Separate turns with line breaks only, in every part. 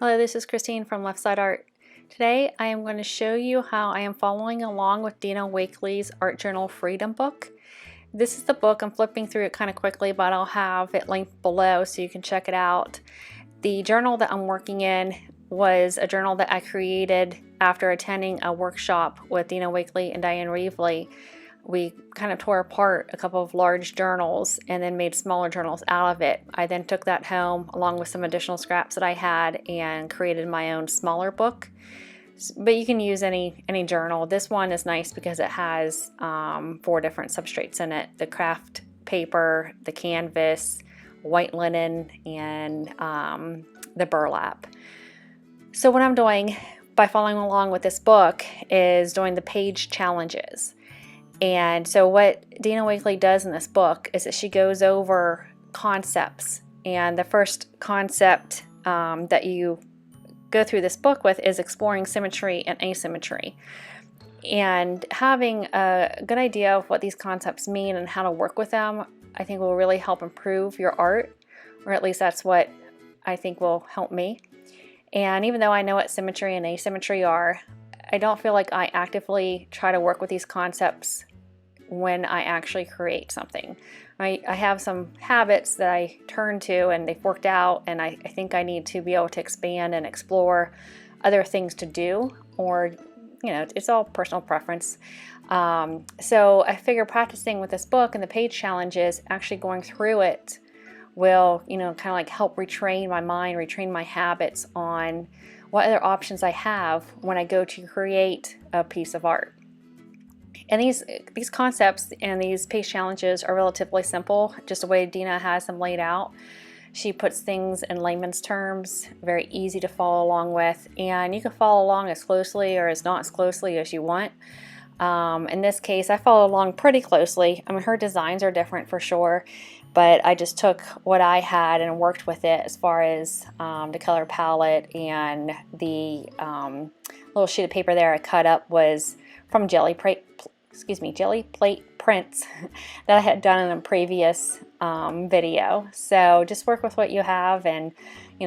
Hello, this is Christine from LeftSideArt. Today I am going to show you how I am following along with Dina Wakley's Art Journal Freedom book. This is the book. I'm flipping through it kind of quickly, but I'll have it linked below so you can check it out. The journal that I'm working in was a journal that I created after attending a workshop with Dina Wakley and Diane Reevely. We kind of tore apart a couple of large journals and then made smaller journals out of it. I then took that home along with some additional scraps that I had and created my own smaller book. But you can use any journal. This one is nice because it has 4 different substrates in it: the craft paper, the canvas, white linen, and the burlap. So what I'm doing by following along with this book is doing the page challenges. And so what Dina Wakley does in this book is that she goes over concepts. And the first concept that you go through this book with is exploring symmetry and asymmetry. And having a good idea of what these concepts mean and how to work with them, I think will really help improve your art, or at least that's what I think will help me. And even though I know what symmetry and asymmetry are, I don't feel like I actively try to work with these concepts when I actually create something. I have some habits that I turn to and they've worked out, and I think I need to be able to expand and explore other things to do, or it's all personal preference. So I figure practicing with this book and the page challenges, actually going through it, will kind of like help retrain my mind, retrain my habits on what other options I have when I go to create a piece of art. And these concepts and these page challenges are relatively simple, just the way Dina has them laid out. She puts things in layman's terms, very easy to follow along with, and you can follow along as closely or as not as closely as you want. In this case, I follow along pretty closely. I mean, her designs are different for sure, but I just took what I had and worked with it as far as the color palette, and the little sheet of paper there I cut up was from jelly plate prints that I had done in a previous video. So just work with what you have, and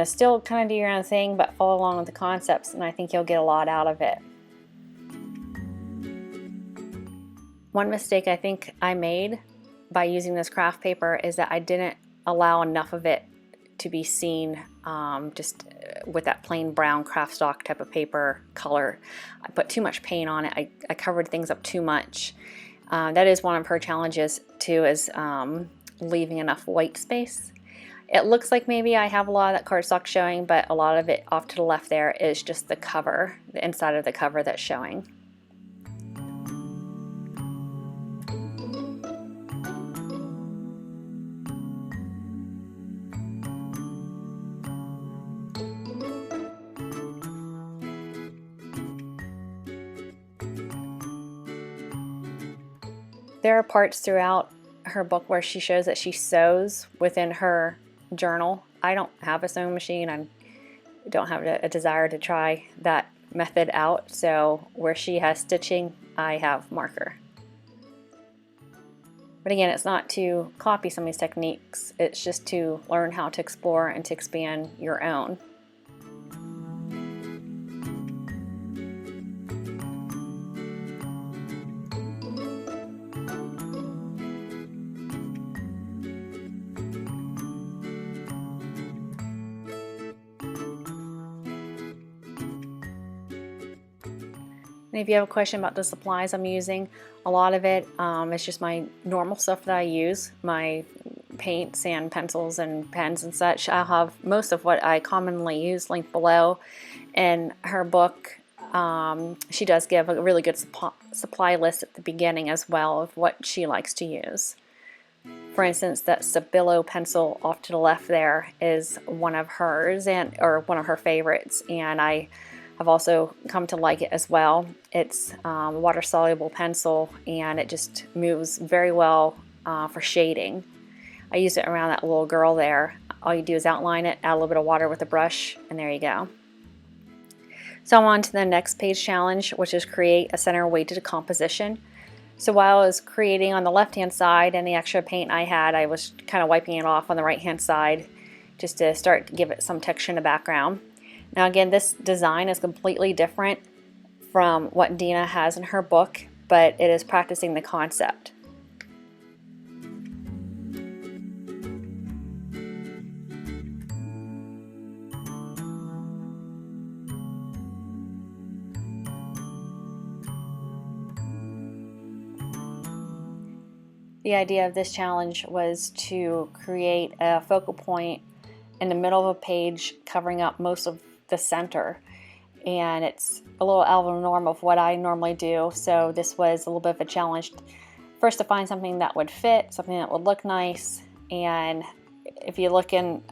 still kind of do your own thing, but follow along with the concepts, and I think you'll get a lot out of it. One mistake I think I made by using this craft paper is that I didn't allow enough of it to be seen just with that plain brown craft stock type of paper color. I put too much paint on it. I covered things up too much. That is one of her challenges too, is leaving enough white space. It looks like maybe I have a lot of that cardstock showing, but a lot of it off to the left there is just the cover, the inside of the cover that's showing. There are parts throughout her book where she shows that she sews within her journal. I don't have a sewing machine. I don't have a desire to try that method out. So where she has stitching, I have marker. But again, it's not to copy some of these techniques. It's just to learn how to explore and to expand your own. And if you have a question about the supplies I'm using, a lot of it is just my normal stuff that I use, my paints and pencils and pens and such. I'll have most of what I commonly use linked below. In her book, she does give a really good supply list at the beginning as well of what she likes to use. For instance, that Stabilo pencil off to the left there is one of hers, or one of her favorites, and I've also come to like it as well. It's a water-soluble pencil, and it just moves very well for shading. I use it around that little girl there. All you do is outline it, add a little bit of water with a brush, and there you go. So I'm on to the next page challenge, which is create a center weighted composition. So while I was creating on the left-hand side, and the extra paint I had, I was kind of wiping it off on the right-hand side just to start to give it some texture in the background. Now again, this design is completely different from what Dina has in her book, but it is practicing the concept. The idea of this challenge was to create a focal point in the middle of a page covering up most of the center, and it's a little out of the norm of what I normally do, so this was a little bit of a challenge. First, to find something that would fit, something that would look nice, and if you look in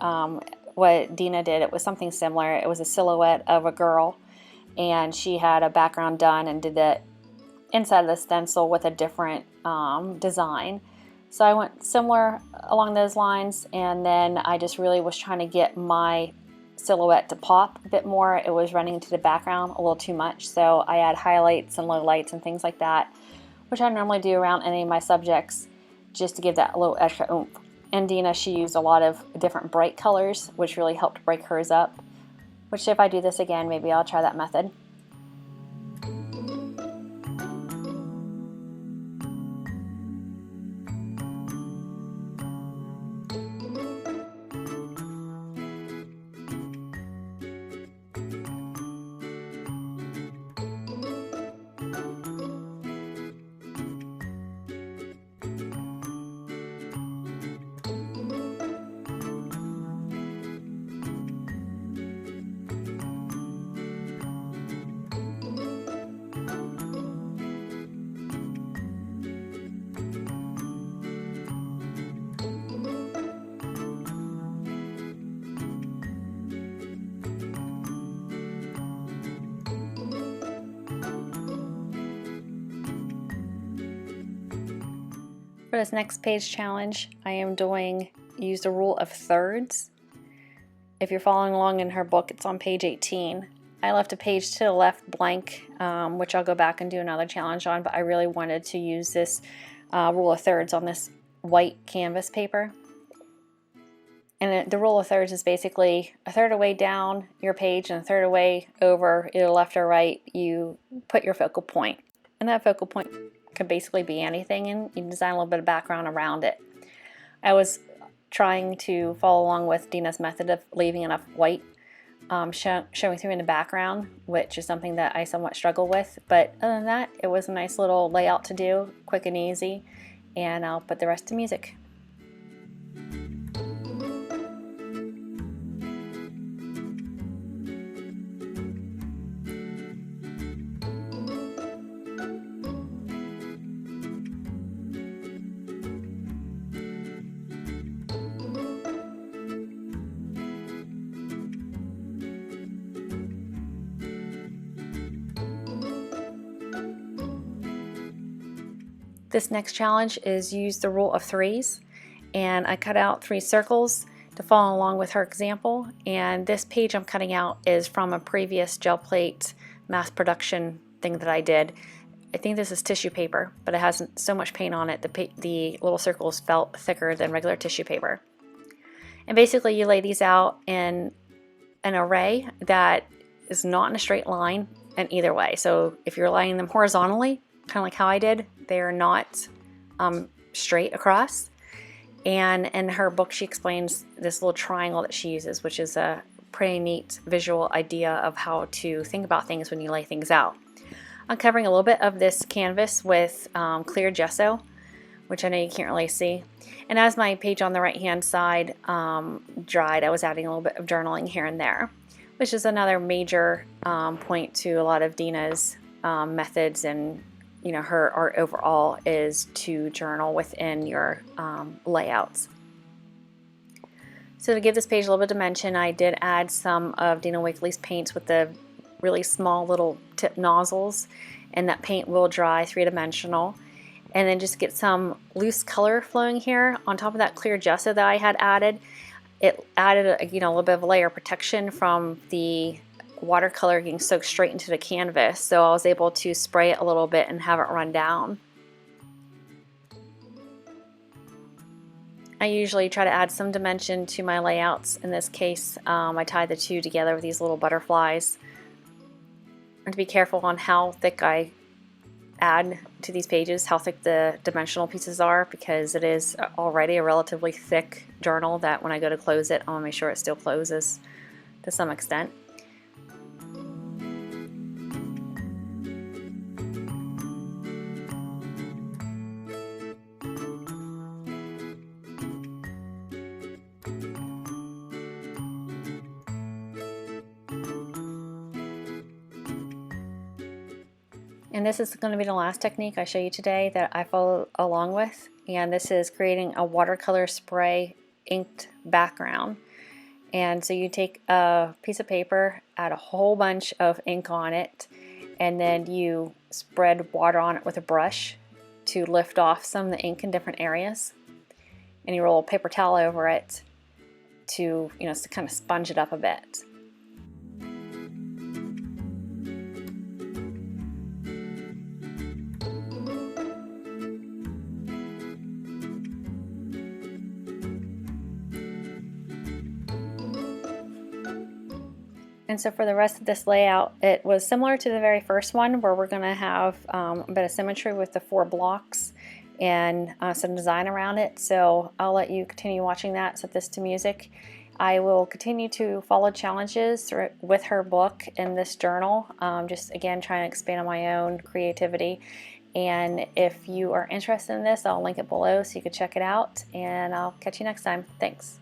what Dina did, it was something similar. It was a silhouette of a girl, and she had a background done and did the inside of the stencil with a different design. So I went similar along those lines, and then I just really was trying to get my silhouette to pop a bit more. It was running into the background a little too much, so I add highlights and lowlights and things like that, which I normally do around any of my subjects, just to give that a little extra oomph. And Dina, she used a lot of different bright colors, which really helped break hers up, which if I do this again, maybe I'll try that method. For this next page challenge, I am use the rule of thirds. If you're following along in her book, it's on page 18. I left a page to the left blank, which I'll go back and do another challenge on, but I really wanted to use this rule of thirds on this white canvas paper. And the rule of thirds is basically a third away down your page and a third away over, either left or right, you put your focal point. And that focal point could basically be anything, and you can design a little bit of background around it. I was trying to follow along with Dina's method of leaving enough white showing through in the background, which is something that I somewhat struggle with, but other than that, it was a nice little layout to do, quick and easy, and I'll put the rest to music. This next challenge is use the rule of threes, and I cut out 3 circles to follow along with her example, and this page I'm cutting out is from a previous gel plate mass production thing that I did. I think this is tissue paper, but it has so much paint on it, the little circles felt thicker than regular tissue paper. And basically you lay these out in an array that is not in a straight line in either way. So if you're laying them horizontally, kind of like how I did, they are not straight across. And in her book she explains this little triangle that she uses, which is a pretty neat visual idea of how to think about things when you lay things out. I'm covering a little bit of this canvas with clear gesso, which I know you can't really see. And as my page on the right hand side dried, I was adding a little bit of journaling here and there, which is another major point to a lot of Dina's methods, and her art overall is to journal within your layouts. So to give this page a little bit of dimension, I did add some of Dina Wakley's paints with the really small little tip nozzles, and that paint will dry 3-dimensional. And then just get some loose color flowing here on top of that clear gesso that I had added. It added a little bit of a layer of protection from the watercolor getting soaked straight into the canvas, so I was able to spray it a little bit and have it run down. I usually try to add some dimension to my layouts. In this case, I tie the two together with these little butterflies. And to be careful on how thick I add to these pages, how thick the dimensional pieces are, because it is already a relatively thick journal that when I go to close it, I want to make sure it still closes to some extent. And this is going to be the last technique I show you today that I follow along with, and this is creating a watercolor spray inked background. And so you take a piece of paper, add a whole bunch of ink on it, and then you spread water on it with a brush to lift off some of the ink in different areas. And you roll a paper towel over it to, to kind of sponge it up a bit. And so for the rest of this layout, it was similar to the very first one, where we're going to have a bit of symmetry with the 4 blocks and some design around it. So I'll let you continue watching that, set this to music. I will continue to follow challenges with her book in this journal, just again trying to expand on my own creativity. And if you are interested in this, I'll link it below so you can check it out, and I'll catch you next time. Thanks.